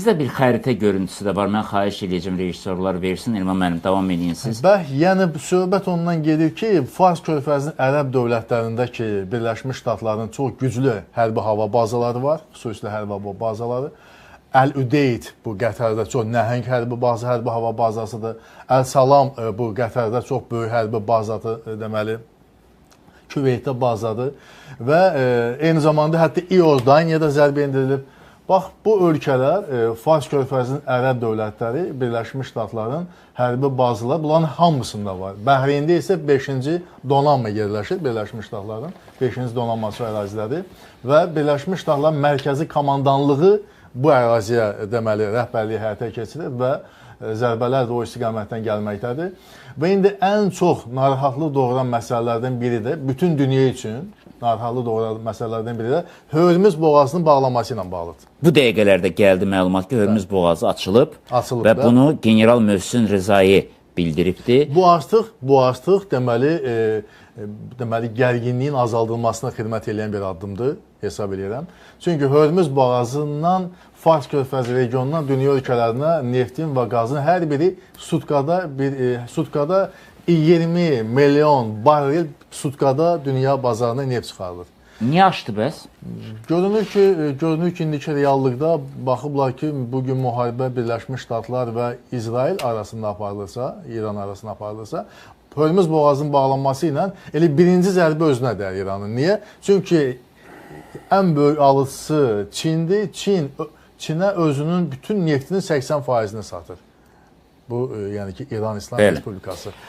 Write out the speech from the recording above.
Bizdə bir xəritə görüntüsü də var. Mən xahiş edəcəm rejissorlar versin. Elman müəllim, davam edin siz. Yəni söhbət ondan gedir ki, Fars körfəzinin ərəb dövlətlərindəki Birləşmiş Ştatların çox güclü hərbi hava bazaları var, xüsusilə hərbi hava bazaları. Əl-Üdeyd bu Qətərdə çox nəhəng hərbi hava bazasıdır. Əl-Salam bu Qətərdə çox böyük hərbi bazadır, deməli Küveytdə bazadır və eyni zamanda hətta İordaniyada zərbə endirilib. Bax, bu ölkələr, Fars körfəzinin ərəb dövlətləri, Birləşmiş Ştatların hərbi bazaları, bunların hamısında var. Bəhreyndə isə 5-ci donanma yerləşir, Birləşmiş Ştatların 5-ci donanması əraziləri və Birləşmiş Ştatların mərkəzi komandanlığı bu əraziyə deməli rəhbərliyi həyata keçirir və zərbələr də o istiqamətdən gəlməkdədir. Və indi ən çox narahatlıq doğuran məsələlərdən biri də bütün dünya üçün narahatlıq doğuran məsələlərdən biri də Hörmüz boğazının bağlanması ilə bağlıdır. Bu dəqiqələrdə gəldi məlumat ki, Hörmüz boğazı açılıb və da. bunu General Möhsin Rızai bildiribdi. Bu artıq deməli gərginliyin azaldılmasına xidmət edən bir addımdır hesab edirəm. Çünki Hörmüz boğazından Fars körfəzi regionundan dünya ölkələrinə neftin və qazın hər biri sutkada 20 milyon barrel sutkada dünya bazarına neft çıxarılır. Niyə açdı bəs? Görünür ki, indiki reallıqda baxıblar ki, bugün müharibə Birləşmiş Ştatlar və İsrail arasında aparılırsa, İran arasında aparılırsa, Hörmüz boğazının bağlanması ilə elə birinci zərbə özünə dəyər İranın. Niyə? Çünki ən böyük alıcısı Çindir. Çinə özünün bütün neftinin 80%-ni satır. Bu, yəni ki, İran İslam Respublikası.